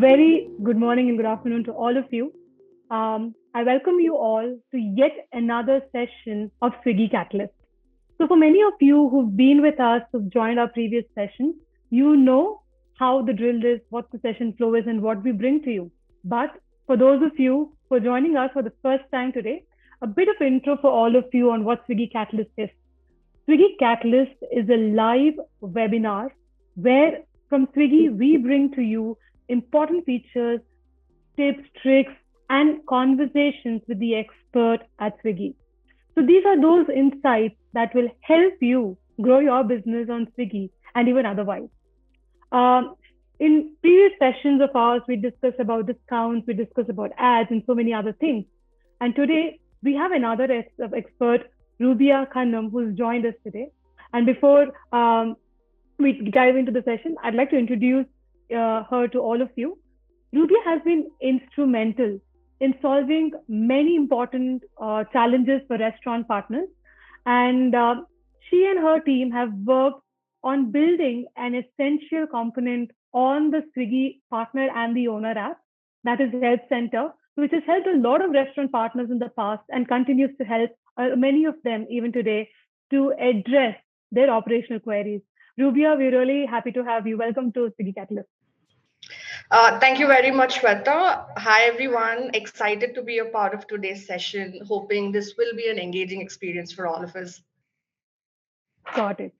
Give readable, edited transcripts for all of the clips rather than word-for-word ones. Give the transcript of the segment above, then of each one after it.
very good morning and good afternoon to all of you. I welcome you all to yet another session of Swiggy Catalyst. So, for many of you who've been with us, who've joined our previous sessions, you know how the drill is, what the session flow is, and what we bring to you. But for those of you who are joining us for the first time today, a bit of intro for all of you on what Swiggy Catalyst is. Swiggy Catalyst is a live webinar where from Swiggy we bring to you important features, tips, tricks, and conversations with the expert at Swiggy. So these are those insights that will help you grow your business on Swiggy and even otherwise. Um, in previous sessions of ours, we discussed about discounts, we discussed about ads, and so many other things. And today we have another expert, Rubia Khanam, who's joined us today. And before we dive into the session, I'd like to introduce her to all of you. Rubia has been instrumental in solving many important challenges for restaurant partners. And she and her team have worked on building an essential component on the Swiggy partner and the owner app, that is Help Center, which has helped a lot of restaurant partners in the past and continues to help many of them even today to address their operational queries. Rubia, we're really happy to have you. Welcome to Swiggy Catalyst. Thank you very much, Shweta. Hi, everyone. Excited to be a part of today's session. Hoping this will be an engaging experience for all of us. Got it.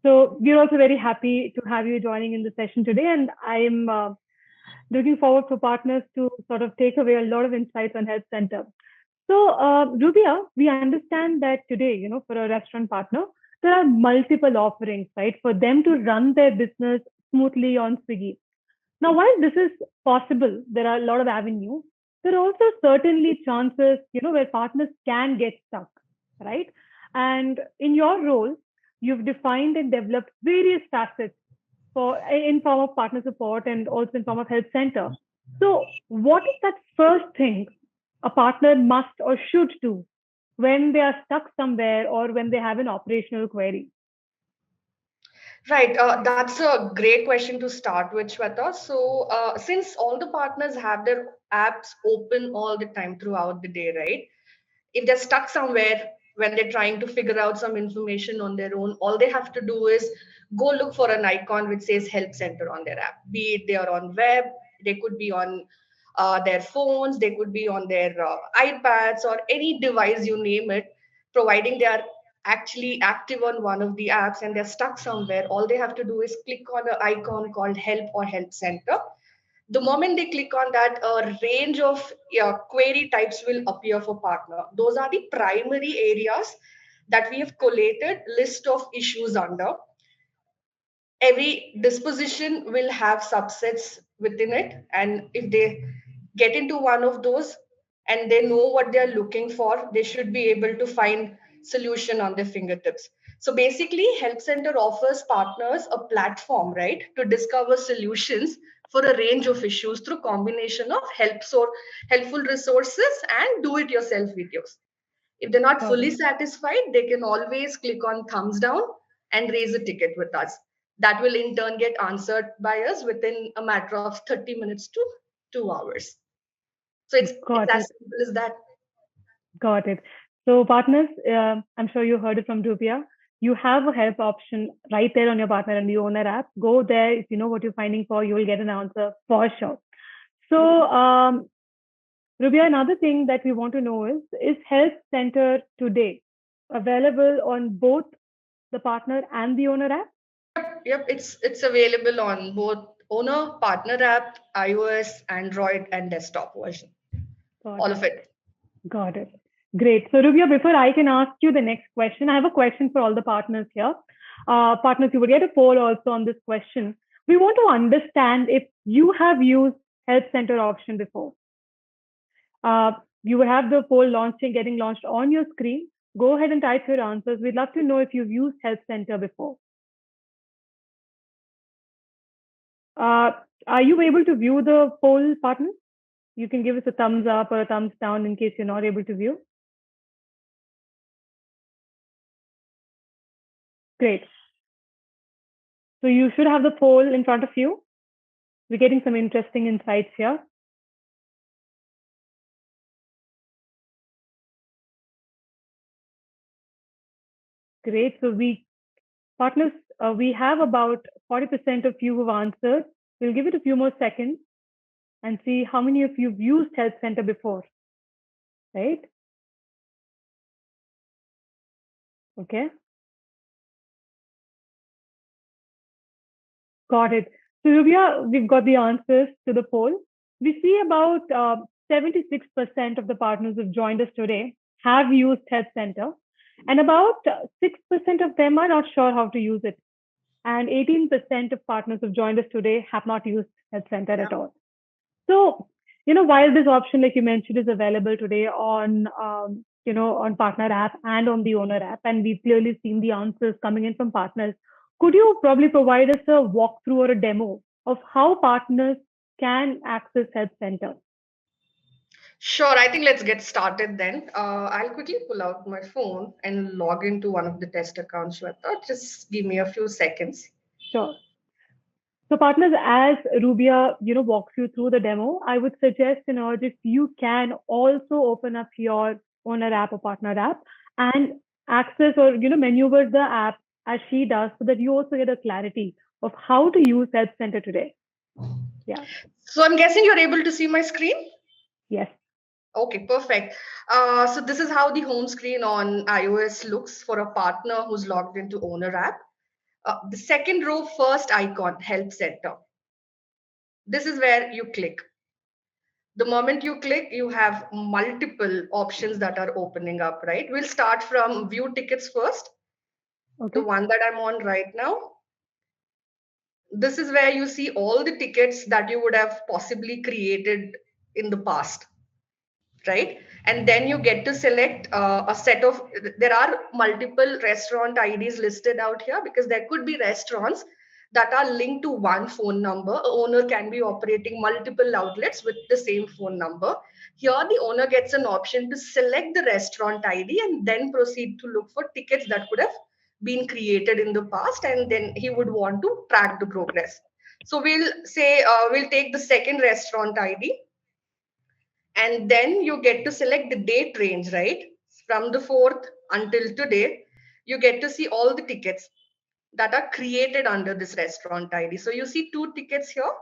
So we're also very happy to have you joining in the session today, and I'm looking forward for partners to sort of take away a lot of insights on Help Center. So, Rubia, we understand that today, for a restaurant partner, there are multiple offerings, right, for them to run their business smoothly on Swiggy. Now, while this is possible, there are a lot of avenues. There are also certainly chances, where partners can get stuck, right? And in your role, you've defined and developed various facets for in form of partner support and also in form of Help Center. So, what is that first thing a partner must or should do when they are stuck somewhere or when they have an operational query? Right, that's a great question to start with, Shweta. So, since all the partners have their apps open all the time throughout the day, right? If they're stuck somewhere when they're trying to figure out some information on their own, all they have to do is go look for an icon which says Help Center on their app. Be it they are on web, they could be on their phones, they could be on their iPads or any device you name it, providing they are actually active on one of the apps and they're stuck somewhere. All they have to do is click on an icon called Help or Help Center. The moment they click on that, a range of query types will appear for partner. Those are the primary areas that we have collated list of issues under. Every disposition will have subsets within it, and if they get into one of those and they know what they're looking for, they should be able to find solution on their fingertips. So basically, Help Center offers partners a platform, right, to discover solutions for a range of issues through combination of helpful resources and do it yourself videos. If they're not Got fully it. satisfied, they can always click on thumbs down and raise a ticket with us. That will in turn get answered by us within a matter of 30 minutes to 2 hours. So it's Got as it. simple as that. Got it. So, partners, I'm sure you heard it from Rubia. You have a help option right there on your partner and the owner app. Go there. If you know what you're finding for, you will get an answer for sure. So, Rubia, another thing that we want to know is Help Center today available on both the partner and the owner app? Yep. It's available on both owner partner app, iOS, Android, and desktop version. Got All it. of it. Got it. Great. So, Rubia, before I can ask you the next question, I have a question for all the partners here. Partners, you would get a poll also on this question. We want to understand if you have used Help Center option before. Uh, you will have the poll getting launched on your screen. Go ahead and type your answers. We'd love to know if you've used Help Center before. Uh, are you able to view the poll, partner? You can give us a thumbs up or a thumbs down in case you're not able to view. Great. So you should have the poll in front of you. We're getting some interesting insights here. Great. So we partners, we have about 40% of you who've answered. We'll give it a few more seconds and see how many of you have used Health Center before, right? Okay, got it. So Rubia, we've got the answers to the poll. We see about 76% of the partners who've joined us today have used Health Center, and about 6% of them are not sure how to use it. And 18% of partners who've joined us today have not used Health Center at all. So, while this option, like you mentioned, is available today on, on partner app and on the owner app, and we've clearly seen the answers coming in from partners. Could you probably provide us a walkthrough or a demo of how partners can access Health Center? Sure, I think let's get started then. I'll quickly pull out my phone and log into one of the test accounts, Shweta. Just give me a few seconds. Sure. So partners, as Rubia, walks you through the demo, I would suggest, if you can also open up your owner app or partner app and access or, maneuver the app as she does so that you also get a clarity of how to use Health Center today. Yeah. So I'm guessing you're able to see my screen? Yes. Okay, perfect. So this is how the home screen on iOS looks for a partner who's logged into owner app. The second row, first icon, Help Center. This is where you click. The moment you click, you have multiple options that are opening up, right? We'll start from view tickets first, the Okay. one that I'm on right now. This is where you see all the tickets that you would have possibly created in the past, right? And then you get to select a set of, there are multiple restaurant IDs listed out here because there could be restaurants that are linked to one phone number. A owner can be operating multiple outlets with the same phone number. Here the owner gets an option to select the restaurant ID and then proceed to look for tickets that could have been created in the past, and then he would want to track the progress. So we'll say we'll take the second restaurant ID, and then you get to select the date range, right? From the 4th until today, you get to see all the tickets that are created under this restaurant ID. So you see two tickets here,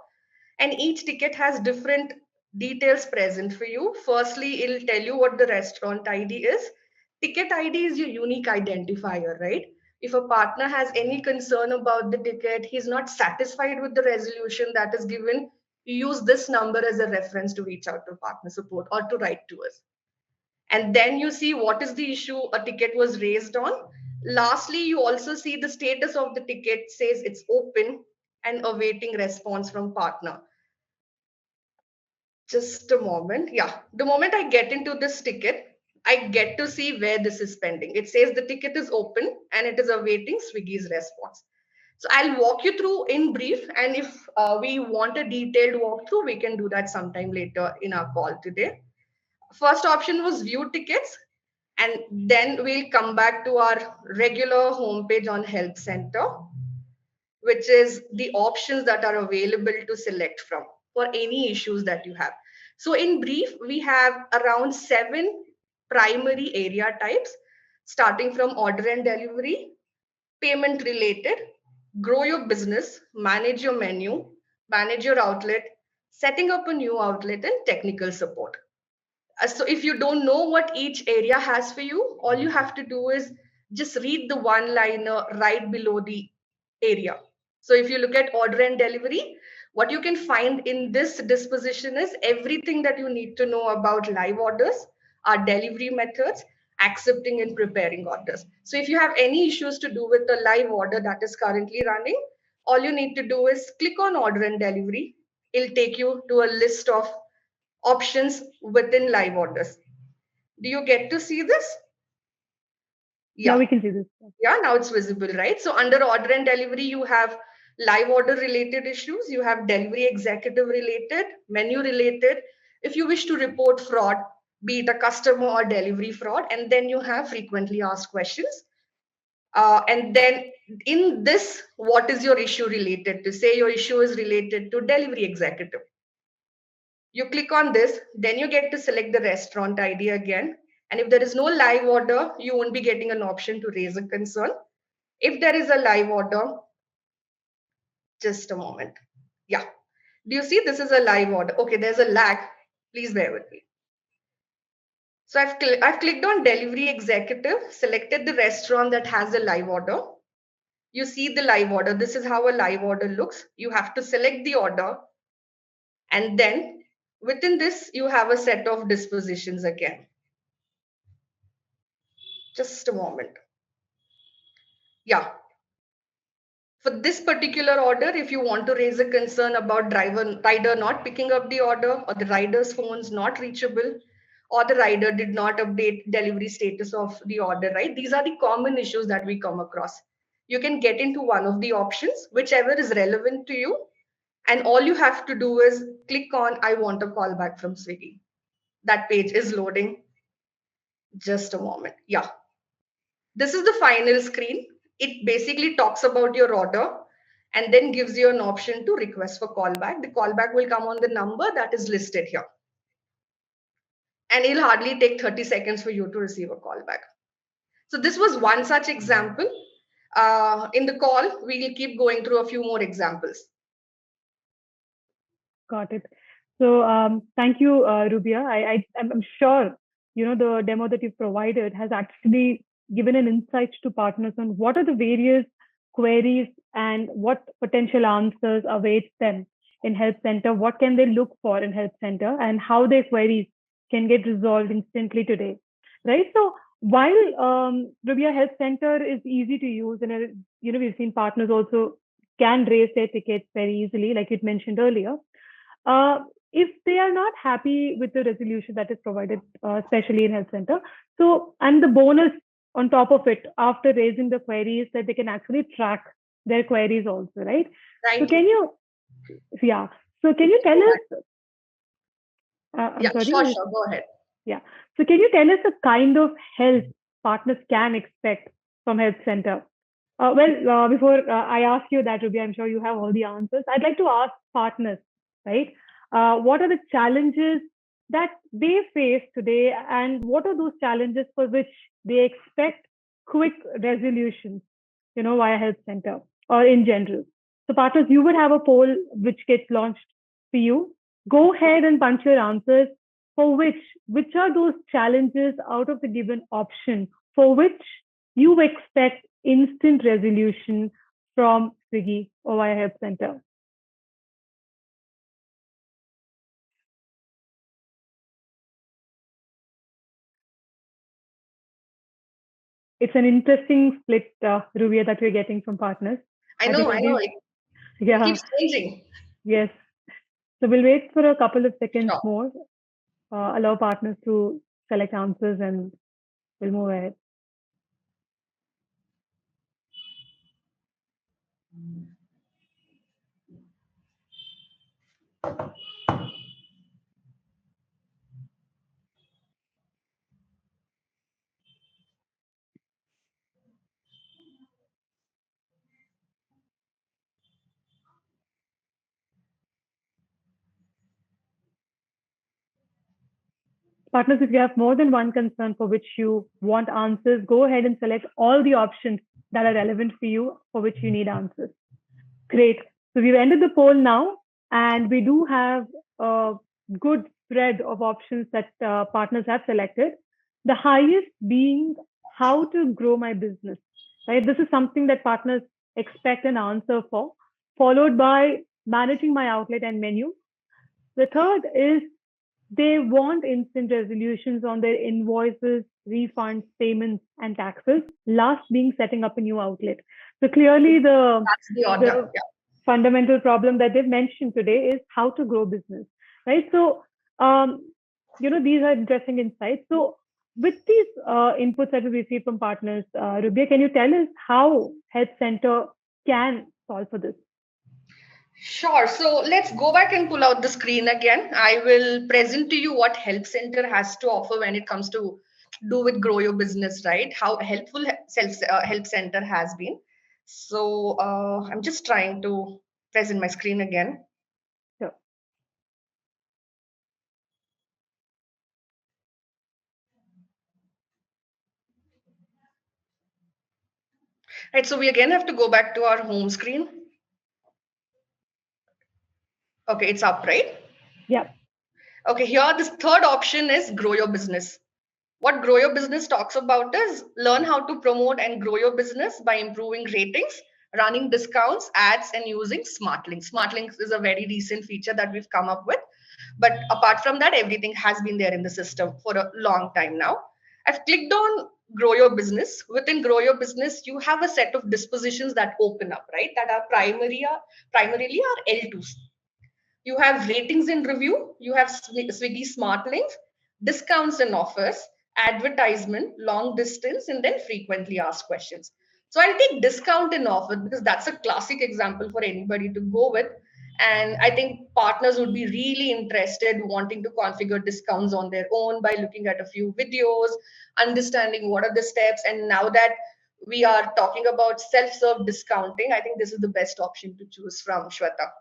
and each ticket has different details present for you. Firstly, it'll tell you what the restaurant ID is. Ticket ID is your unique identifier, right? If a partner has any concern about the ticket, he's not satisfied with the resolution that is given, you use this number as a reference to reach out to partner support or to write to us. And then you see what is the issue a ticket was raised on. Lastly, you also see the status of the ticket says it's open and awaiting response from partner. Just a moment. Yeah. The moment I get into this ticket, I get to see where this is pending. It says the ticket is open and it is awaiting Swiggy's response. So I'll walk you through in brief. And if we want a detailed walkthrough, we can do that sometime later in our call today. First option was view tickets. And then we'll come back to our regular homepage on Health Center, which is the options that are available to select from for any issues that you have. So, in brief, we have around 7 primary area types, starting from order and delivery, payment related, grow your business, manage your menu, manage your outlet, setting up a new outlet, and technical support. So if you don't know what each area has for you, all you have to do is just read the one liner right below the area. So if you look at order and delivery, what you can find in this disposition is everything that you need to know about live orders, our delivery methods, accepting and preparing orders. So if you have any issues to do with the live order that is currently running, all you need to do is click on order and delivery. It'll take you to a list of options within live orders. Do you get to see this? Now Yeah. we can see this. Yeah, now it's visible, right? So under order and delivery, you have live order related issues, you have delivery executive related, menu related. If you wish to report fraud, be it a customer or delivery fraud, and then you have frequently asked questions. And then in this, what is your issue related to? Say your issue is related to delivery executive. You click on this, then you get to select the restaurant ID again. And if there is no live order, you won't be getting an option to raise a concern. If there is a live order, just a moment. Yeah. Do you see this is a live order? Okay, there's a lag. Please bear with me. So I've clicked on delivery executive, selected the restaurant that has a live order. You see the live order. This is how a live order looks. You have to select the order, and then within this, you have a set of dispositions again. Just a moment. Yeah. For this particular order, if you want to raise a concern about rider not picking up the order, or the rider's phones not reachable, or the rider did not update delivery status of the order, right? These are the common issues that we come across. You can get into one of the options, whichever is relevant to you, and all you have to do is click on I want a call back from Swiggy. That page is loading. Just a moment. Yeah. This is the final screen. It basically talks about your order and then gives you an option to request for callback. The callback will come on the number that is listed here. And it'll hardly take 30 seconds for you to receive a callback. So this was one such example. In the call, we'll keep going through a few more examples. Got it. So thank you, Rubia. I'm sure the demo that you've provided has actually given an insight to partners on what are the various queries and what potential answers await them in Help Center. What can they look for in Help Center, and how their queries can get resolved instantly today, right? So while Rubia Help Center is easy to use, and we've seen partners also can raise their tickets very easily, like you mentioned earlier. If they are not happy with the resolution that is provided, especially in Health Center, so and the bonus on top of it, after raising the queries, that they can actually track their queries also, right? Right. So can you, yeah. So can you tell us? I'm yeah, sorry. sure. Go ahead. Yeah. So can you tell us the kind of help partners can expect from Health Center? Before I ask you that, Ruby, I'm sure you have all the answers. I'd like to ask partners, right? What are the challenges that they face today, and what are those challenges for which they expect quick resolutions, via Health Center or in general? So, partners, you would have a poll which gets launched for you. Go ahead and punch your answers for which are those challenges out of the given option for which you expect instant resolution from Swiggy or via Help Center. It's an interesting split, Ruvia, that we're getting from partners. I know. It keeps changing. Yes. So we'll wait for a couple of seconds Sure. more, allow partners to select answers, and we'll move ahead. Partners, if you have more than one concern for which you want answers, go ahead and select all the options that are relevant for you for which you need answers. Great. So we've ended the poll now, and we do have a good spread of options that partners have selected. The highest being how to grow my business, right? This is something that partners expect an answer for, followed by managing my outlet and menu. The third is they want instant resolutions on their invoices, refunds, payments, and taxes. Last being setting up a new outlet. So clearly That's the order. Yeah. fundamental problem that they've mentioned today is how to grow business, right? So, these are interesting insights. So with these inputs that we receive from partners, Rubia, can you tell us how Health Center can solve for this? Sure. So let's go back and pull out the screen again. I will present to you what Help Center has to offer when it comes to do with grow your business, right? How helpful self help center has been. So I'm just trying to present my screen again. Sure. Right, so we again have to go back to our home screen. Okay, it's up, right? Yeah. Okay, here this third option is grow your business. What Grow Your Business talks about is learn how to promote and grow your business by improving ratings, running discounts, ads, and using smart links. Smart links is a very recent feature that we've come up with. But apart from that, everything has been there in the system for a long time now. I've clicked on Grow Your Business. Within Grow Your Business, you have a set of dispositions that open up, right? That are primarily are L2s. You have ratings and review, you have Swiggy smart links, discounts and offers, advertisement, long distance, and then frequently asked questions. So I'll take discount and offer because that's a classic example for anybody to go with. And I think partners would be really interested wanting to configure discounts on their own by looking at a few videos, understanding what are the steps. And now that we are talking about self-serve discounting, I think this is the best option to choose from, Shweta.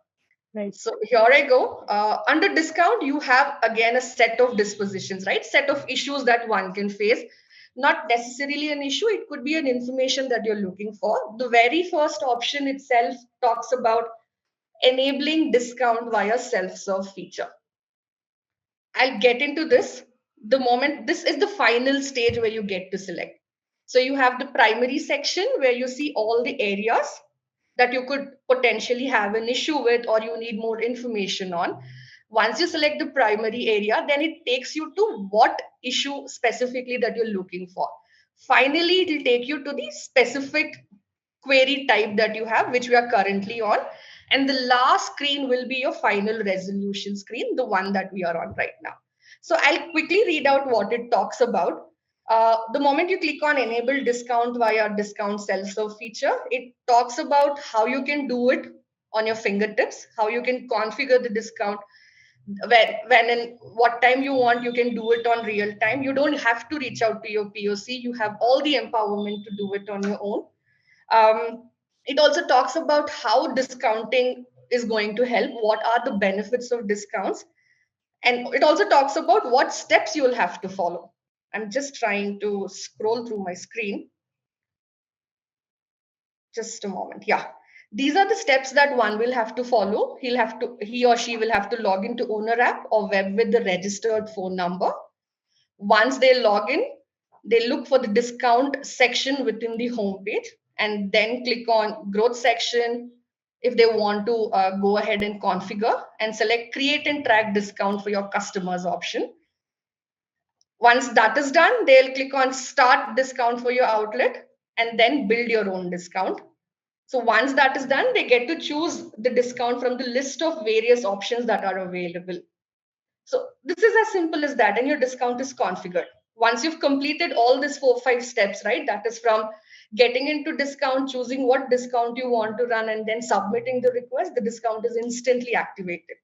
Right. So here I go. Under discount, you have again a set of dispositions, right? Set of issues that one can face. Not necessarily an issue, it could be an information that you're looking for. The very first option itself talks about enabling discount via self serve feature. I'll get into this the moment this is the final stage where you get to select. So you have the primary section where you see all the areas that you could potentially have an issue with or you need more information on. Once you select the primary area, then it takes you to what issue specifically that you're looking for. Finally, it will take you to the specific query type that you have, which we are currently on. And the last screen will be your final resolution screen, the one that we are on right now. So I'll quickly read out what it talks about. The moment you click on enable discount via discount self-serve feature, it talks about how you can do it on your fingertips, how you can configure the discount when and what time you want. You can do it on real time. You don't have to reach out to your POC. You have all the empowerment to do it on your own. It also talks about how discounting is going to help, what are the benefits of discounts, and it also talks about what steps you'll have to follow. I'm just trying to scroll through my screen. Just a moment. Yeah. These are the steps that one will have to follow. He or she will have to log into owner app or web with the registered phone number. Once they log in, they look for the discount section within the homepage and then click on growth section if they want to go ahead and configure and select create and track discount for your customers option. Once that is done, they'll click on start discount for your outlet and then build your own discount. So once that is done, they get to choose the discount from the list of various options that are available. So this is as simple as that, and your discount is configured. Once you've completed all these 4 5 steps, right? That is from getting into discount, choosing what discount you want to run, and then submitting the request, the discount is instantly activated.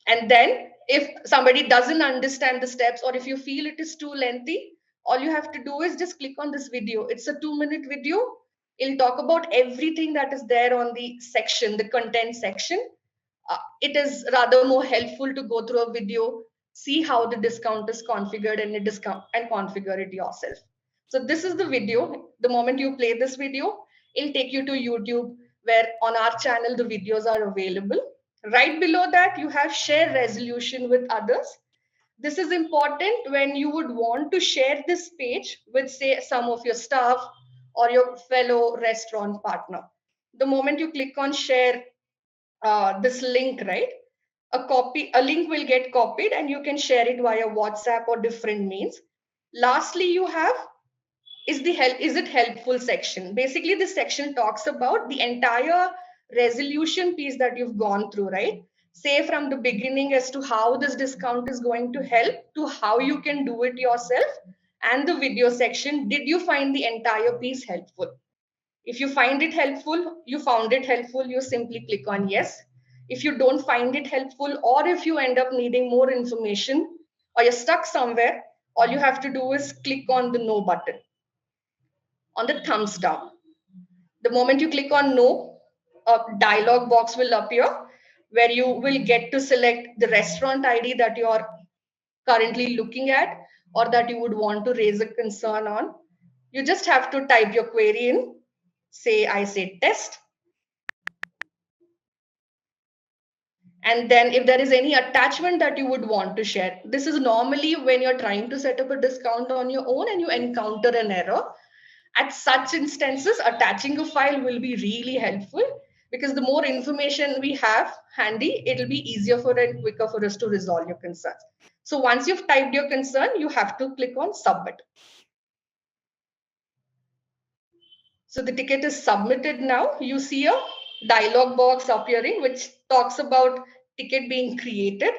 And then if somebody doesn't understand the steps, or if you feel it is too lengthy, all you have to do is just click on this video. It's a 2 minute video. It'll talk about everything that is there on the section, the content section. It is rather more helpful to go through a video, see how the discount is configured and discount and configure it yourself. So this is the video. The moment you play this video, it'll take you to YouTube, where on our channel the videos are available. Right below that, you have share resolution with others. This is important when you would want to share this page with, say, some of your staff or your fellow restaurant partner. The moment you click on share this link, right? A link will get copied and you can share it via WhatsApp or different means. Lastly, you have is it helpful section. Basically, this section talks about the entire resolution piece that you've gone through, right? Say from the beginning as to how this discount is going to help to how you can do it yourself, and the video section. Did you find the entire piece helpful? If you find it helpful, you found it helpful, you simply click on yes. If you don't find it helpful, or if you end up needing more information, or you're stuck somewhere, all you have to do is click on the no button, on the thumbs down. The moment you click on no, a dialog box will appear where you will get to select the restaurant ID that you are currently looking at or that you would want to raise a concern on. You just have to type your query in. Say, I say test. And then if there is any attachment that you would want to share, this is normally when you're trying to set up a discount on your own and you encounter an error. At such instances, attaching a file will be really helpful because the more information we have handy, it'll be easier for and quicker for us to resolve your concerns. So once you've typed your concern, you have to click on submit. So the ticket is submitted now. You see a dialog box appearing which talks about ticket being created.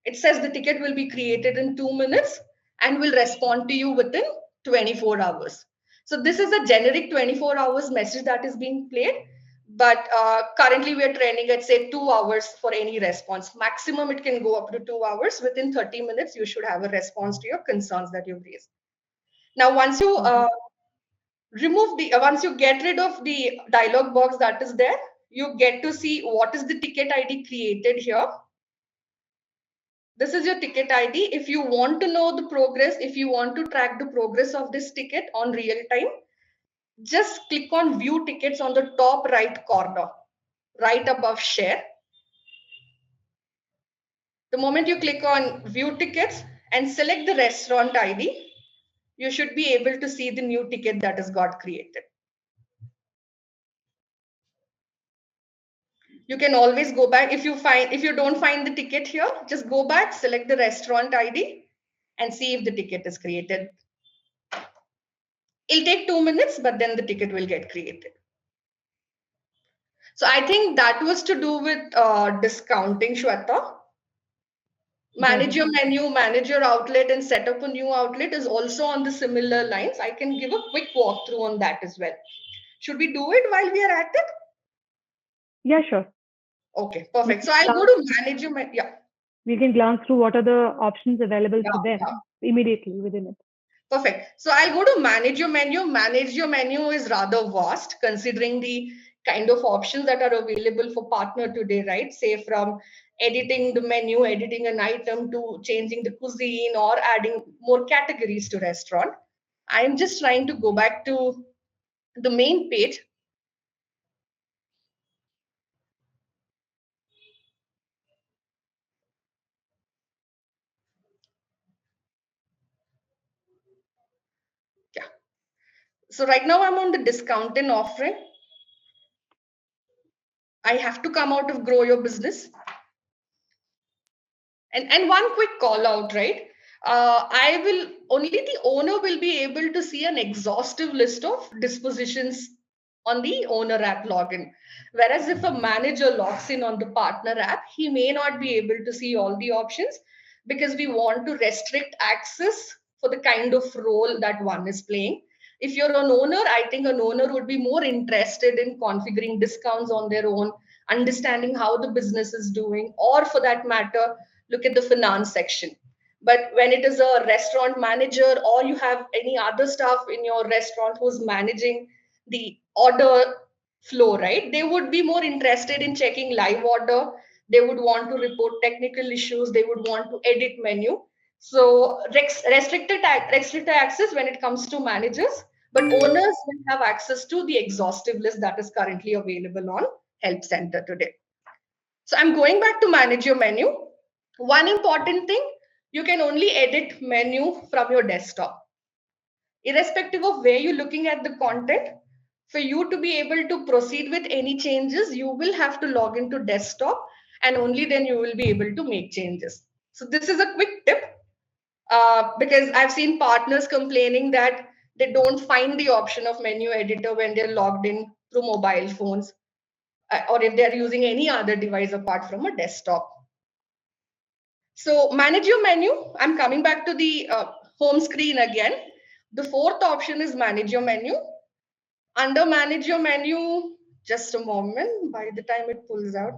It says the ticket will be created in 2 minutes and will respond to you within 24 hours. So this is a generic 24 hours message that is being played. But currently we are trending at say 2 hours for any response. Maximum it can go up to 2 hours. Within 30 minutes, you should have a response to your concerns that you've raised. Now, once you remove the once you get rid of the dialog box that is there, you get to see what is the ticket ID created here. This is your ticket ID. If you want to know the progress, if you want to track the progress of this ticket on real time, just click on view tickets on the top right corner, right above share. The moment you click on view tickets and select the restaurant ID, you should be able to see the new ticket that has got created. You can always go back if you don't find the ticket here, just go back, select the restaurant ID and see if the ticket is created. It'll take 2 minutes, but then the ticket will get created. So I think that was to do with discounting, Shweta. Manage your menu, manage your outlet, and set up a new outlet is also on the similar lines. I can give a quick walkthrough on that as well. Should we do it while we are at it? Yeah, sure. Okay, perfect. So I'll go to manage your menu. Yeah. We can glance through what are the options available for them immediately within it. Perfect. So I'll go to manage your menu. Manage your menu is rather vast considering the kind of options that are available for partner today, right? Say from editing the menu, editing an item to changing the cuisine or adding more categories to restaurant. I'm just trying to go back to the main page. Yeah. So right now I'm on the discount and offering. I have to come out of grow your business. And one quick call out, right? I will only the owner will be able to see an exhaustive list of dispositions on the owner app login. Whereas if a manager logs in on the partner app, he may not be able to see all the options because we want to restrict access for the kind of role that one is playing. If you're an owner, I think an owner would be more interested in configuring discounts on their own, understanding how the business is doing, or for that matter, look at the finance section. But when it is a restaurant manager or you have any other staff in your restaurant who's managing the order flow, right? They would be more interested in checking live order. They would want to report technical issues. They would want to edit menu. So restricted access when it comes to managers, but owners will have access to the exhaustive list that is currently available on Help Center today. So I'm going back to manage your menu. One important thing, you can only edit menu from your desktop. Irrespective of where you're looking at the content, for you to be able to proceed with any changes, you will have to log into desktop and only then you will be able to make changes. So this is a quick tip because I've seen partners complaining that they don't find the option of menu editor when they're logged in through mobile phones or if they're using any other device apart from a desktop. So manage your menu. I'm coming back to the home screen again. The fourth option is manage your menu. Under manage your menu, just a moment, by the time it pulls out.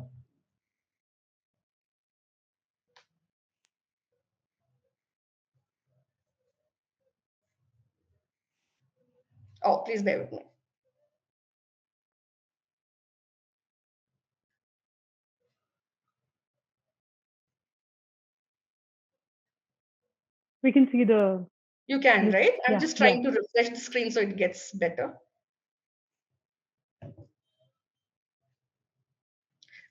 Oh, please bear with me. We can see the You can, list. right? I'm Yeah, just yeah. trying to refresh the screen so it gets better.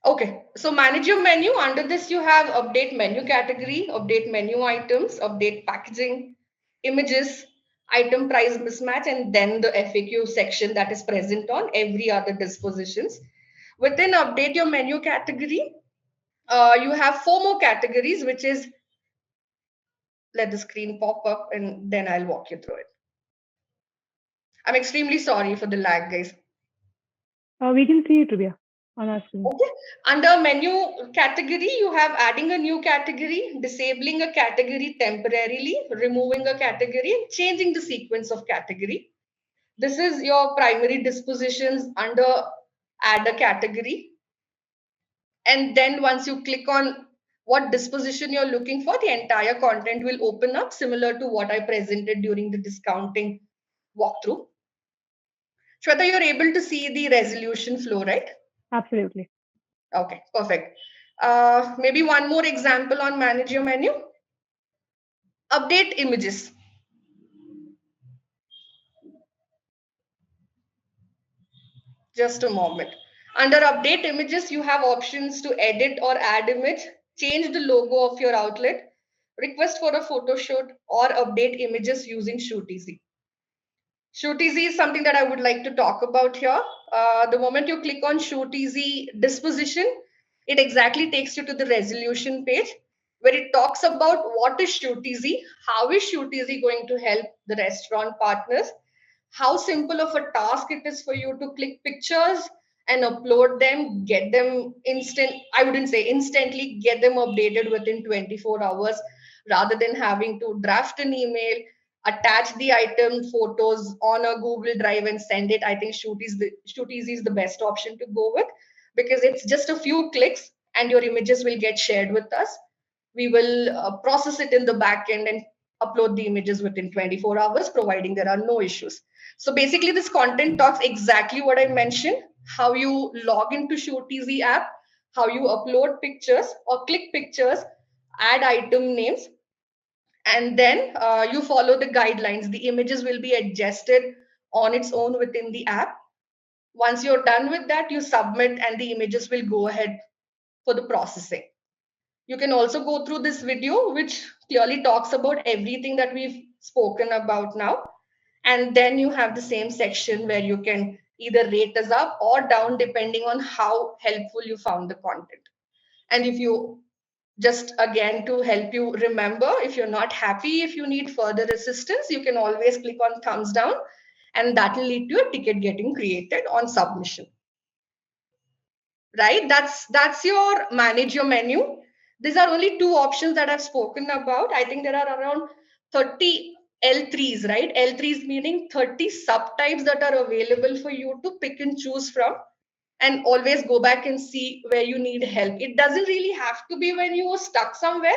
Okay, so manage your menu. Under this, you have update menu category, update menu items, update packaging, images, item price mismatch, and then the FAQ section that is present on every other dispositions. Within update your menu category, you have four more categories, which is let the screen pop up and then I'll walk you through it. I'm extremely sorry for the lag, guys. We can see it, Rubia, on our screen. Okay. Under menu category, you have adding a new category, disabling a category temporarily, removing a category, and changing the sequence of category. This is your primary dispositions under add a category. And then once you click on what disposition you're looking for, the entire content will open up similar to what I presented during the discounting walkthrough. Shweta, you're able to see the resolution flow, right? Absolutely. Okay, perfect. Maybe one more example on manage your menu. Update images. Just a moment. Under update images, you have options to edit or add image, change the logo of your outlet, request for a photo shoot, or update images using Shoot Easy. Shoot Easy is something that I would like to talk about here. The moment you click on Shoot Easy disposition, it exactly takes you to the resolution page where it talks about what is Shoot Easy, how is Shoot Easy going to help the restaurant partners, how simple of a task it is for you to click pictures and upload them, get them instant, I wouldn't say instantly, get them updated within 24 hours rather than having to draft an email, attach the item photos on a Google Drive and send it. I think Shoot Easy is the best option to go with because it's just a few clicks and your images will get shared with us. We will process it in the back end and upload the images within 24 hours, providing there are no issues. So basically, this content talks exactly what I mentioned: how you log into Shoot Easy app, how you upload pictures or click pictures, add item names, and then you follow the guidelines. The images will be adjusted on its own within the app. Once you're done with that, you submit and the images will go ahead for the processing. You can also go through this video, which clearly talks about everything that we've spoken about now. And then you have the same section where you can either rate us up or down depending on how helpful you found the content. And if you just again to help you remember, if you're not happy, if you need further assistance, you can always click on thumbs down and that will lead to a ticket getting created on submission. Right, that's your manage your menu. These are only two options that I've spoken about. I think there are around 30 L3s, right? L3s meaning 30 subtypes that are available for you to pick and choose from, and always go back and see where you need help. It doesn't really have to be when you are stuck somewhere.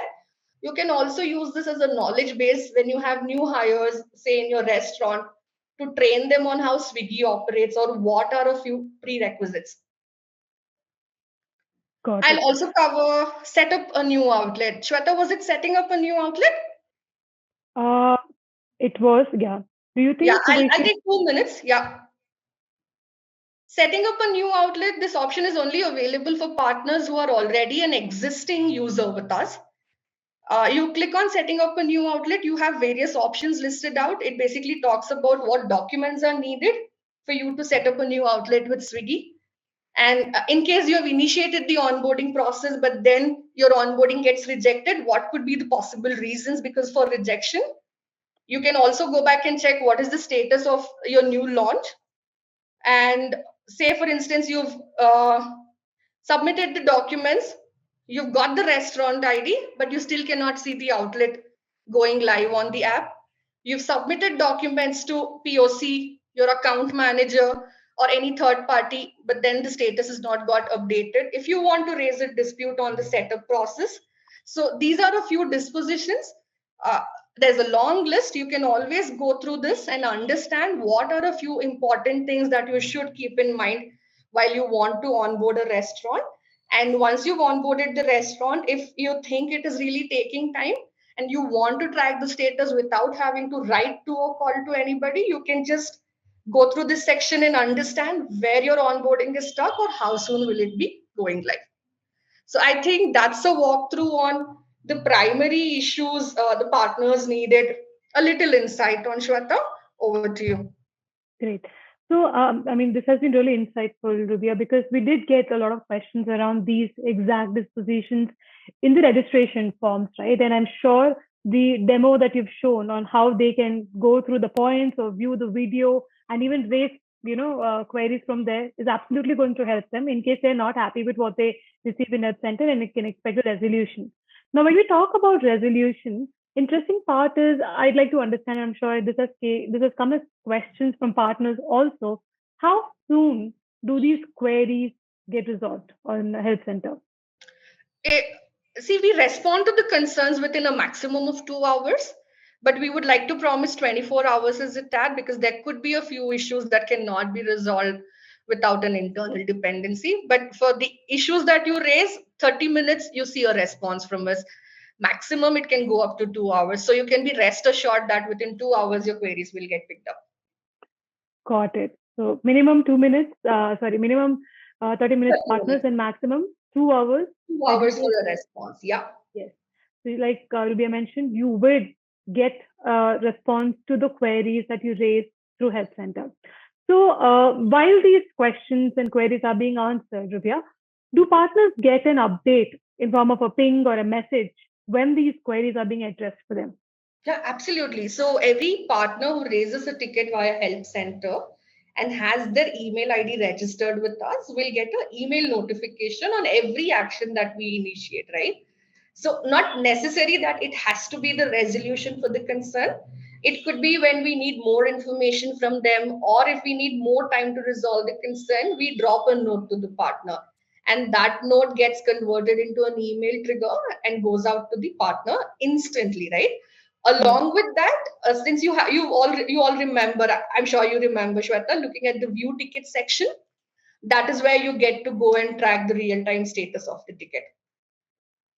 You can also use this as a knowledge base when you have new hires, say in your restaurant, to train them on how Swiggy operates or what are a few prerequisites. Got I'll it. also cover set up a new outlet. Shweta, was it setting up a new outlet? Uh, it was, yeah. Do you Yeah, think we I'll should? take 2 minutes. Yeah. Setting up a new outlet, this option is only available for partners who are already an existing user with us. You click on setting up a new outlet, you have various options listed out. It basically talks about what documents are needed for you to set up a new outlet with Swiggy. And in case you have initiated the onboarding process, but then your onboarding gets rejected, what could be the possible reasons because for rejection? You can also go back and check what is the status of your new launch. And say, for instance, you've submitted the documents, you've got the restaurant ID, but you still cannot see the outlet going live on the app. You've submitted documents to POC, your account manager, or any third party, but then the status is not got updated. If you want to raise a dispute on the setup process, so these are a few dispositions. Uh, there's a long list. You can always go through this and understand what are a few important things that you should keep in mind while you want to onboard a restaurant. And once you've onboarded the restaurant, if you think it is really taking time and you want to track the status without having to write to or call to anybody, you can just go through this section and understand where your onboarding is stuck or how soon will it be going live. So I think that's a walkthrough on the primary issues the partners needed. A little insight on, Shweta. Over to you. Great. So, I mean, this has been really insightful, Rubia, because we did get a lot of questions around these exact dispositions in the registration forms, right? And I'm sure the demo that you've shown on how they can go through the points or view the video and even raise, queries from there is absolutely going to help them in case they're not happy with what they receive in Health Center and it can expect a resolution. Now, when we talk about resolution, interesting part is I'd like to understand. I'm sure this has come as questions from partners also. How soon do these queries get resolved on the health center? Eh, See, we respond to the concerns within a maximum of 2 hours, but we would like to promise 24 hours as a tad because there could be a few issues that cannot be resolved without an internal dependency. But for the issues that you raise, 30 minutes, you see a response from us. Maximum, it can go up to 2 hours. So you can be rest assured that within 2 hours, your queries will get picked up. Got it. So minimum 2 minutes. Minimum 30 minutes 30 partners minutes. and maximum 2 hours. Two That you hours for will a response. Yeah. yes. So like Rubia mentioned, you will get a response to the queries that you raise through Health Center. So while these questions and queries are being answered, Rubia, do partners get an update in form of a ping or a message when these queries are being addressed for them? Yeah, absolutely. So every partner who raises a ticket via help center and has their email ID registered with us will get an email notification on every action that we initiate, right? So not necessary that it has to be the resolution for the concern. It could be when we need more information from them, or if we need more time to resolve the concern, we drop a note to the partner. And that note gets converted into an email trigger and goes out to the partner instantly, right? Yes. Along with that, since you all remember, I'm sure you remember, Shweta, looking at the view ticket section, that is where you get to go and track the real time status of the ticket.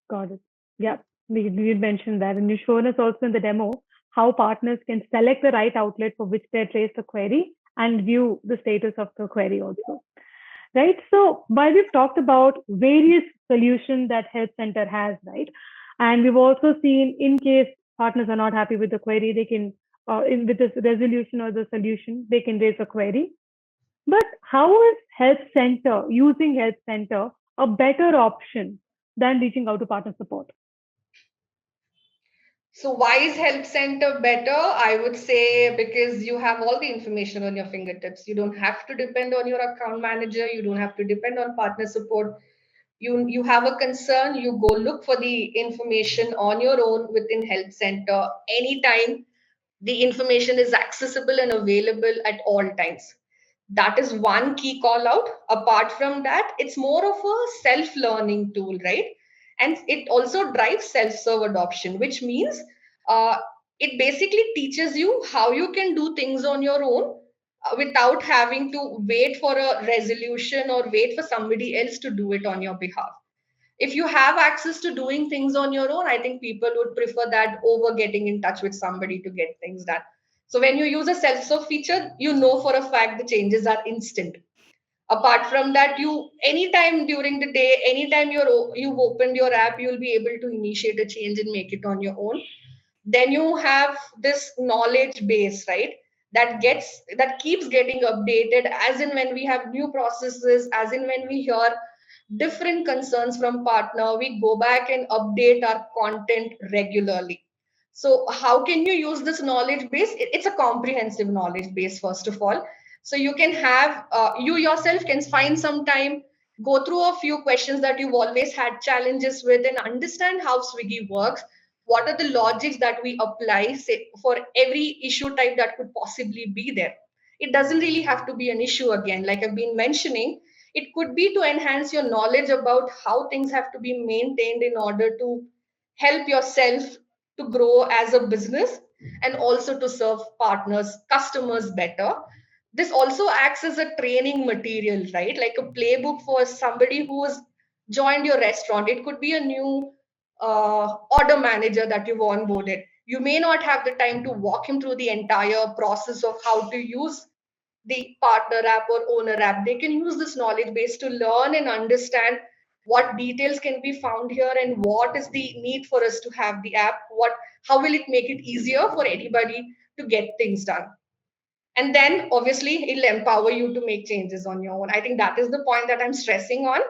Got it. Yeah, we did mention that. And you've shown us also in the demo how partners can select the right outlet for which they trace the query and view the status of the query also. Right. So while we've talked about various solutions that Health Center has, right, and we've also seen in case partners are not happy with the query, they can, with this resolution or the solution, they can raise a query. But how is Health Center using Health Center a better option than reaching out to partner support? So why is help center better? I would say because you have all the information on your fingertips. You don't have to depend on your account manager. You don't have to depend on partner support. You have a concern, you go look for the information on your own within help center anytime. The information is accessible and available at all times. That is one key call out. Apart from that, it's more of a self learning tool, right? And it also drives self serve adoption, which means uh, it basically teaches you how you can do things on your own without having to wait for a resolution or wait for somebody else to do it on your behalf. If you have access to doing things on your own, I think people would prefer that over getting in touch with somebody to get things done. So when you use a self-serve feature, you know for a fact the changes are instant. Apart from that, you anytime during the day, anytime you've opened your app, you'll be able to initiate a change and make it on your own. Then you have this knowledge base, right, that keeps getting updated as in when we have new processes, as in when we hear different concerns from partner, we go back and update our content regularly. So how can you use this knowledge base? It's a comprehensive knowledge base, first of all. So you can have you yourself can find some time, go through a few questions that you've always had challenges with, and understand how Swiggy works. What are the logics that we apply, say, for every issue type that could possibly be there? It doesn't really have to be an issue again, like I've been mentioning. It could be to enhance your knowledge about how things have to be maintained in order to help yourself to grow as a business and also to serve partners, customers better. This also acts as a training material, right? Like a playbook for somebody who has joined your restaurant. It could be a new order manager that you've onboarded. You may not have the time to walk him through the entire process of how to use the partner app or owner app. They can use this knowledge base to learn and understand what details can be found here and what is the need for us to have the app, what, how will it make it easier for anybody to get things done. And then obviously it'll empower you to make changes on your own. I think that is the point that I'm stressing on,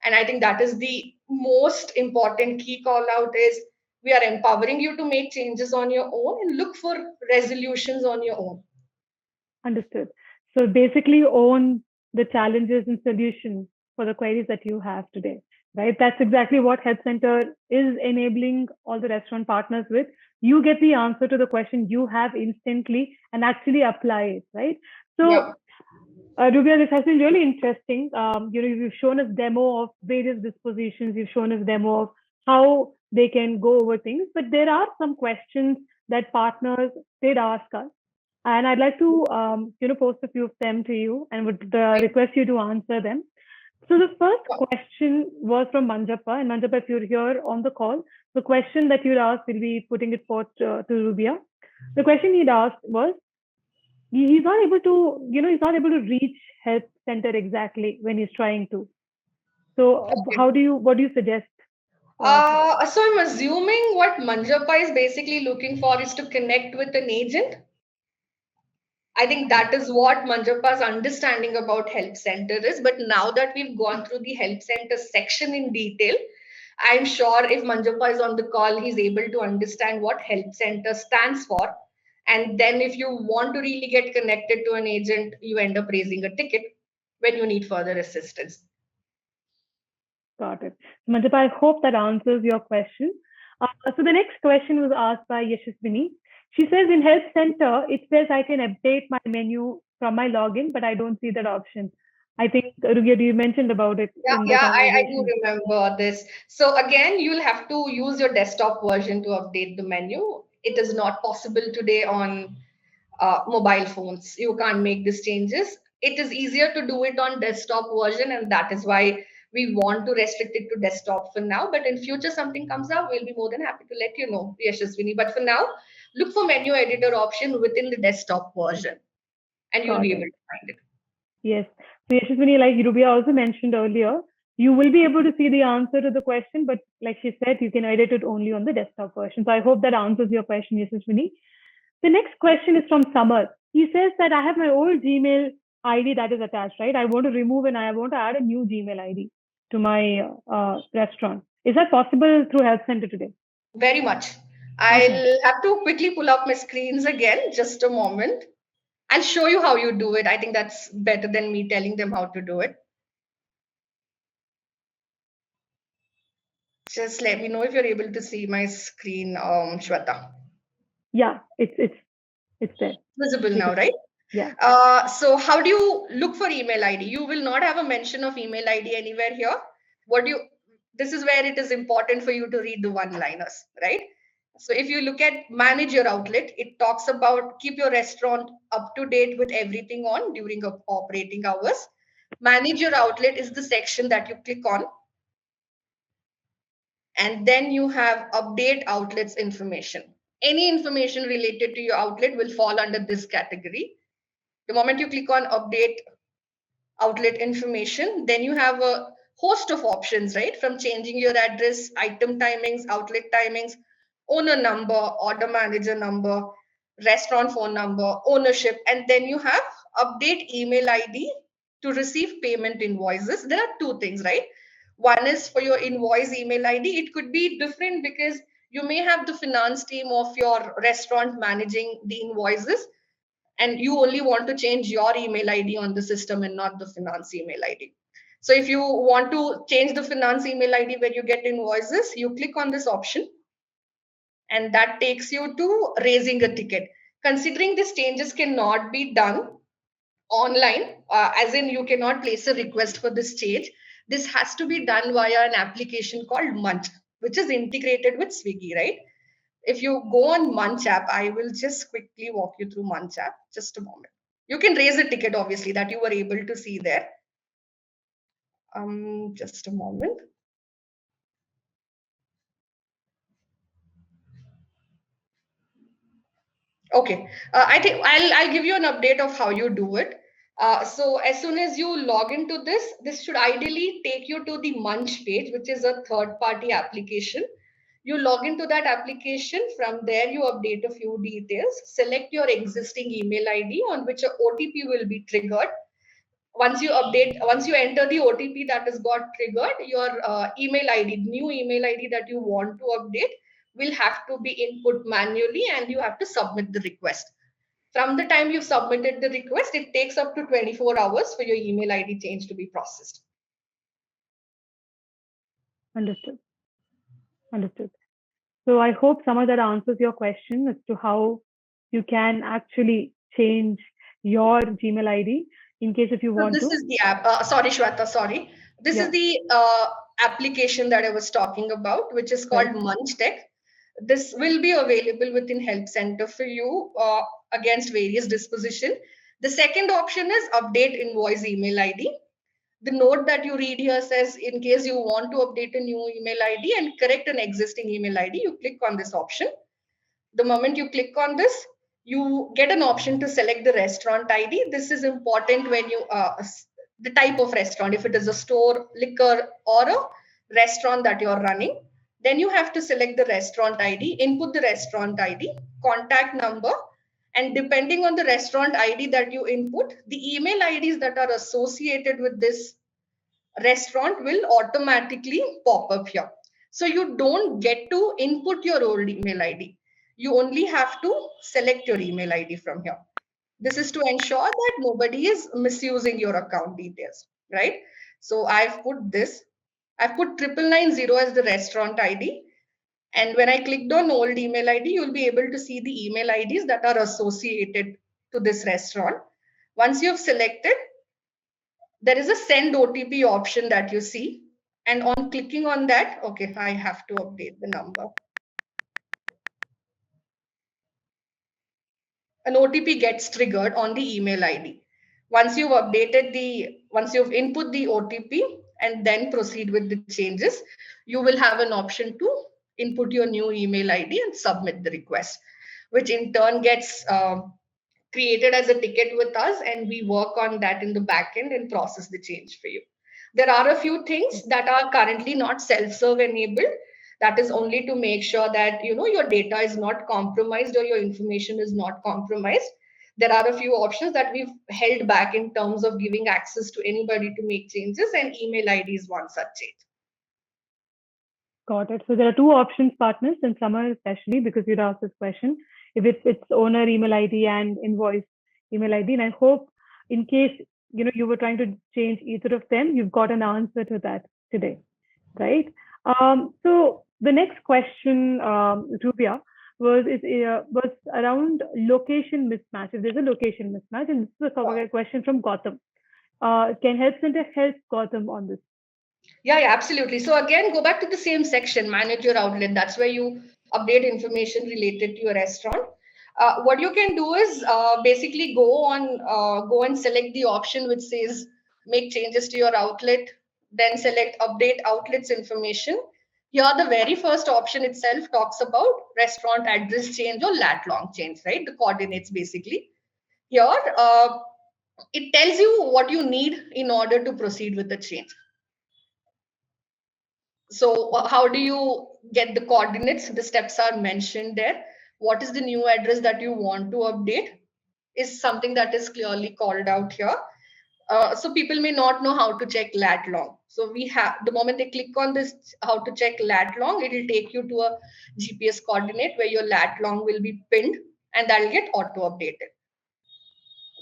and I think that is the most important key call out is we are empowering you to make changes on your own and look for resolutions on your own. Understood. So basically own the challenges and solutions for the queries that you have today, right? That's exactly what Help Center is enabling all the restaurant partners with. You get the answer to the question you have instantly and actually apply it, right? Yeah. So, Rubia, this has been really interesting. You've shown us demo of various dispositions. You've shown us demo of how they can go over things, but there are some questions that partners did ask us, and I'd like to post a few of them to you and would request you to answer them. So the first question was from Manjappa, and Manjappa, if you're here on the call, the question that you'd asked, we'll be putting it forth to Rubia. The question he'd asked was, he's not able to, he's not able to reach Help Center exactly when he's trying to. So Okay. what do you suggest? So I'm assuming what Manjapa is basically looking for is to connect with an agent. I think that is what Manjapa's understanding about Help Center is. But now that we've gone through the Help Center section in detail, I'm sure if Manjapa is on the call, he's able to understand what Help Center stands for. And then if you want to really get connected to an agent, you end up raising a ticket when you need further assistance. Got it. Manjapa, I hope that answers your question. So the next question was asked by Yashaswini. She says in Help Center, it says I can update my menu from my login, but I don't see that option. I think, Rugya, you mentioned about it Yeah, in the I do conversation. remember this. So again, you'll have to use your desktop version to update the menu. It is not possible today on mobile phones. You can't make these changes. It is easier to do it on desktop version, and that is why we want to restrict it to desktop for now. But in future, something comes up, we'll be more than happy to let you know, Yashaswini. But for now, look for menu editor option within the desktop version, and you'll be Got able it. to find it. Yes. So Yashaswini, like Rubia also mentioned earlier, you will be able to see the answer to the question, but like she said, you can edit it only on the desktop version. So I hope that answers your question, Yashaswini. The next question is from Samar. He says that I have my old Gmail ID that is attached, right? I want to remove and I want to add a new Gmail ID to my restaurant. Is that possible through Help Center today? Very much. Okay. I'll have to quickly pull up my screens again, just a moment. I'll show you how you do it. I think that's better than me telling them how to do it. Just let me know if you're able to see my screen, Shweta. Yeah, it's there. Visible We now, can, right? yeah. So how do you look for email ID? You will not have a mention of email ID anywhere here. What do you, this is where it is important for you to read the one-liners, right? So if you look at manage your outlet, it talks about keep your restaurant up to date with everything on during operating hours. Manage your outlet is the section that you click on, and then you have update outlets information. Any information related to your outlet will fall under this category. The moment you click on update outlet information, then you have a host of options, right? From changing your address, item timings, outlet timings, owner number, order manager number, restaurant phone number, ownership, and then you have update email ID to receive payment invoices. There are two things, right? One is for your invoice email ID. It could be different because you may have the finance team of your restaurant managing the invoices, and you only want to change your email ID on the system and not the finance email ID. So if you want to change the finance email ID where you get invoices, you click on this option, and that takes you to raising a ticket. Considering these changes cannot be done online, as in you cannot place a request for this change, this has to be done via an application called Munch, which is integrated with Swiggy, right? If you go on Munch app, I will just quickly walk you through Munch app. Just a moment. You can raise a ticket, obviously, that you were able to see there. Just a moment. Okay, I think I'll give you an update of how you do it. So as soon as you log into this, this should ideally take you to the Munch page, which is a third-party application. You log into that application. From there, you update a few details. Select your existing email ID on which a OTP will be triggered. Once you enter the OTP that has got triggered, your email ID, new email ID that you want to update, will have to be input manually, and you have to submit the request. From the time you submitted the request, it takes up to 24 hours for your email ID change to be processed. Understood. Understood. So I hope some of that answers your question as to how you can actually change your Gmail ID in case if you So want this to. is the app. Sorry, Shweta. Sorry. This is Yeah, the application that I was talking about, which is called right. Munch Tech. This will be available within Help Center for you against various disposition. The second option is update invoice email ID. The note that you read here says, in case you want to update a new email ID and correct an existing email ID, you click on this option. The moment you click on this, you get an option to select the restaurant ID. This is important when you the type of restaurant, if it is a store, liquor, or a restaurant that you're running. Then you have to select the restaurant ID, input the restaurant ID, contact number, and depending on the restaurant ID that you input, the email IDs that are associated with this restaurant will automatically pop up here. So you don't get to input your old email ID. You only have to select your email ID from here. This is to ensure that nobody is misusing your account details, right? So I've put 9990 as the restaurant ID. And when I clicked on old email ID, you'll be able to see the email IDs that are associated to this restaurant. Once you've selected, there is a send OTP option that you see. And on clicking on that, okay, I have to update the number. An OTP gets triggered on the email ID. Once you've input the OTP and then proceed with the changes, you will have an option to input your new email ID and submit the request, which in turn gets created as a ticket with us, and we work on that in the back end and process the change for you. There are a few things that are currently not self-serve enabled. That is only to make sure that your data is not compromised or your information is not compromised. There are a few options that we've held back in terms of giving access to anybody to make changes, and email ID is one such change. Got it. So there are two options, partners, in summer especially because you'd asked this question. If it's owner email ID and invoice email ID, and I hope in case you were trying to change either of them, you've got an answer to that today, right? So the next question, Rubia, was around location mismatch. If there's a location mismatch, and this is a question from Gotham. Can Help Center help Gotham on this? Yeah, absolutely. So again, go back to the same section, manage your outlet. That's where you update information related to your restaurant. What you can do is basically go and select the option which says make changes to your outlet, then select update outlets information. Here, the very first option itself talks about restaurant address change or lat long change, right? The coordinates basically. Here, it tells you what you need in order to proceed with the change. So how do you get the coordinates? The steps are mentioned there. What is the new address that you want to update is something that is clearly called out here. So people may not know how to check lat long. So we have, the moment they click on this, how to check lat long, it will take you to a GPS coordinate where your lat long will be pinned, and that will get auto updated.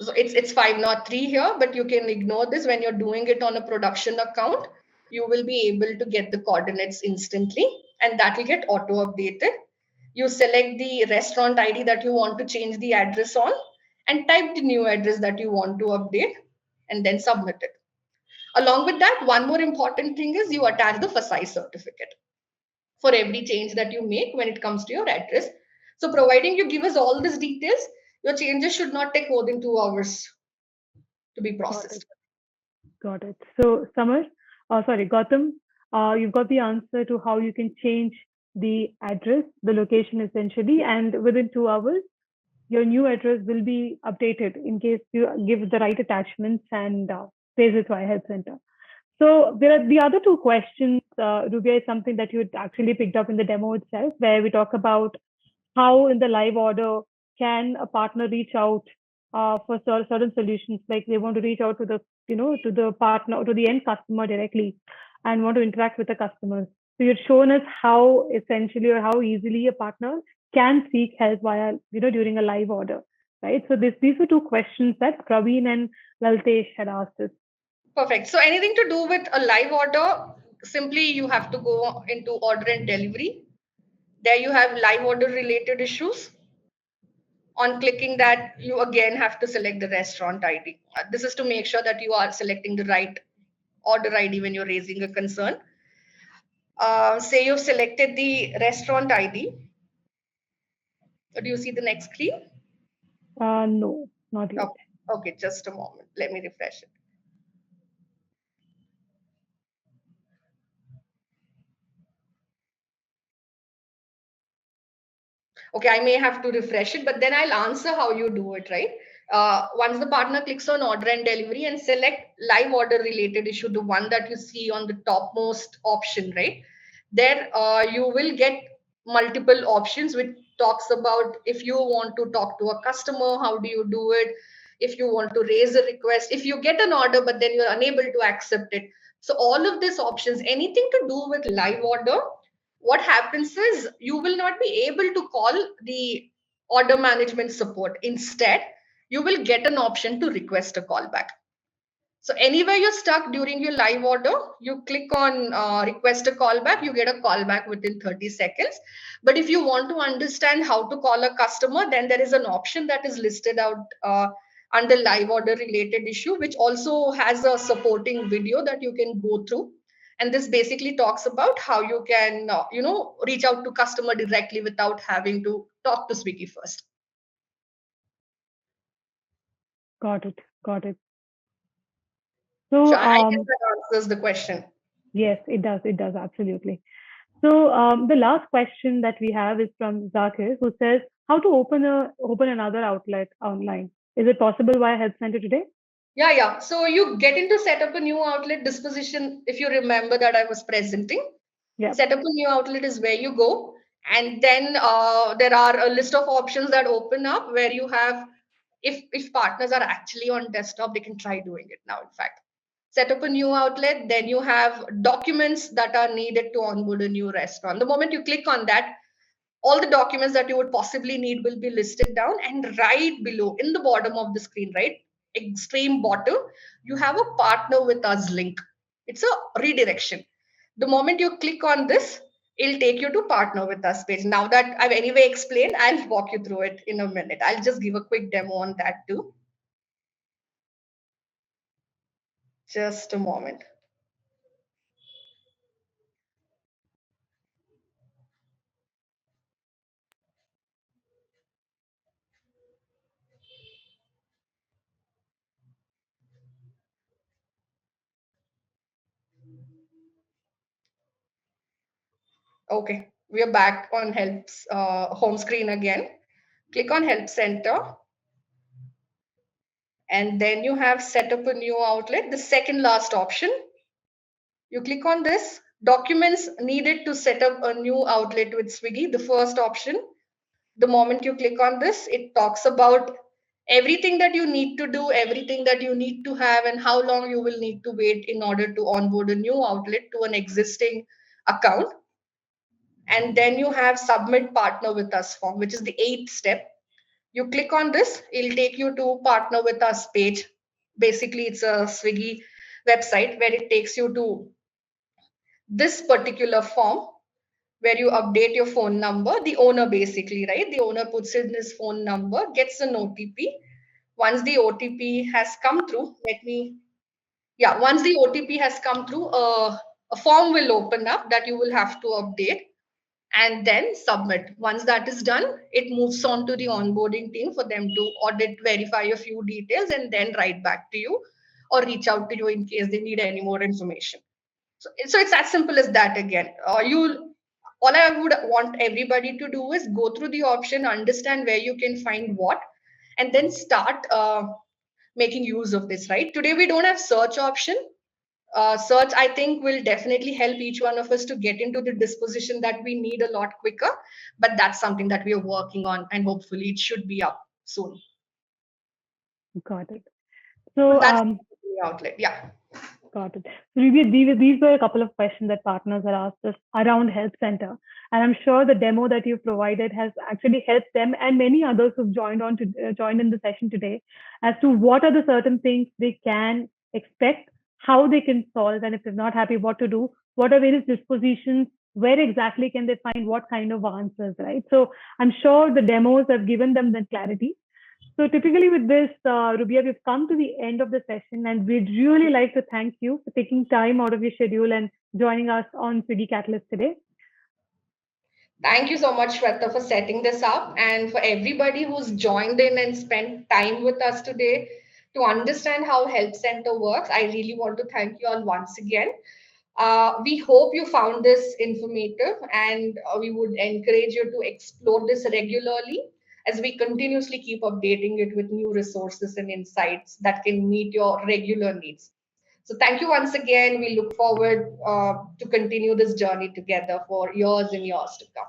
So it's 503 here, but you can ignore this. When you're doing it on a production account, you will be able to get the coordinates instantly, and that will get auto updated. You select the restaurant ID that you want to change the address on, and type the new address that you want to update, and then submit it. Along with that, one more important thing is you attach the FSI certificate. for every change that you make when it comes to your address. So providing you give us all these details, your changes should not take more than 2 hours to be Got it. processed. Got it. So, Gautam, you've got the answer to how you can change the address, the location essentially, and within 2 hours, your new address will be updated in case you give the right attachments and pays it via Health Center. So there are the other two questions, Rubia, is something that you had actually picked up in the demo itself, where we talk about how in the live order can a partner reach out for certain solutions, like they want to reach out to the to the partner, to the end customer directly, and want to interact with the customers. So you've shown us how essentially or how easily a partner can seek help via during a live order, right? So these were two questions that Praveen and Laltesh had asked us. Perfect. So anything to do with a live order, simply you have to go into order and delivery. There you have live order related issues. On clicking that, you again have to select the restaurant ID. This is to make sure that you are selecting the right order ID when you're raising a concern. Say you've selected the restaurant ID. Do you see the next screen? No, not yet. Oh, okay, just a moment. Let me refresh it. Okay, I may have to refresh it, but then I'll answer how you do it, right? Once the partner clicks on order and delivery and select live order related issue, the one that you see on the topmost option, right? There you will get multiple options which talks about if you want to talk to a customer, how do you do it? If you want to raise a request, if you get an order but then you're unable to accept it. So all of these options, anything to do with live order, what happens is you will not be able to call the order management support. Instead, you will get an option to request a callback. So anywhere you're stuck during your live order, you click on request a callback, you get a callback within 30 seconds. But if you want to understand how to call a customer, then there is an option that is listed out under live order related issue, which also has a supporting video that you can go through. And this basically talks about how you can, reach out to customer directly without having to talk to Swiggy first. Got it. Got it. So So, I guess that answers the question. yes, it does. It does. Absolutely. So, the last question that we have is from Zakir, who says, how to open another outlet online? Is it possible via Health Center today? Yeah, yeah. So you get into set up a new outlet disposition. If you remember that I was presenting, Yeah. set up a new outlet is where you go. And then there are a list of options that open up where you have, if partners are actually on desktop, they can try doing it now, in fact. Set up a new outlet, then you have documents that are needed to onboard a new restaurant. The moment you click on that, all the documents that you would possibly need will be listed down, and right below in the bottom of the screen, right extreme bottom, you have a partner with us link. It's a redirection. The moment you click on this, it'll take you to partner with us page. Now that I've anyway explained, I'll walk you through it in a minute. I'll just give a quick demo on that too. Just a moment. Okay, we are back on helps home screen again. Click on help center, and then you have set up a new outlet, the second last option. You click on this documents needed to set up a new outlet with Swiggy, the first option. The moment you click on this, it talks about everything that you need to do, everything that you need to have, and how long you will need to wait in order to onboard a new outlet to an existing account. And then you have submit partner with us form, which is the eighth step. You click on this, it'll take you to partner with us page. Basically, it's a Swiggy website where it takes you to this particular form where you update your phone number, the owner basically, right? The owner puts in his phone number, gets an OTP. Once the OTP has come through, once the OTP has come through, a form will open up that you will have to update. and then submit. Once that is done, it moves on to the onboarding team for them to audit, verify a few details, and then write back to you or reach out to you in case they need any more information. So it's as simple as that again. All I would want everybody to do is go through the option, understand where you can find what, and then start making use of this. Right today, we don't have search option. Search, I think, will definitely help each one of us to get into the disposition that we need a lot quicker. But that's something that we are working on, and hopefully, it should be up soon. Got it. So So, that's the outlet. Yeah. got it. So these were a couple of questions that partners had asked us around Help Center. And I'm sure the demo that you've provided has actually helped them and many others who've joined in the session today as to what are the certain things they can expect, how they can solve, and if they're not happy, what to do, what are various dispositions, where exactly can they find what kind of answers, right? So I'm sure the demos have given them that clarity. So typically with this, Rubia, we've come to the end of the session and we'd really like to thank you for taking time out of your schedule and joining us on Swiggy Catalyst today. Thank you so much, Shweta, for setting this up, and for everybody who's joined in and spent time with us today to understand how Help Center works. I really want to thank you all once again. We hope you found this informative, and we would encourage you to explore this regularly as we continuously keep updating it with new resources and insights that can meet your regular needs. So, thank you once again. We look forward to continue this journey together for years and years to come.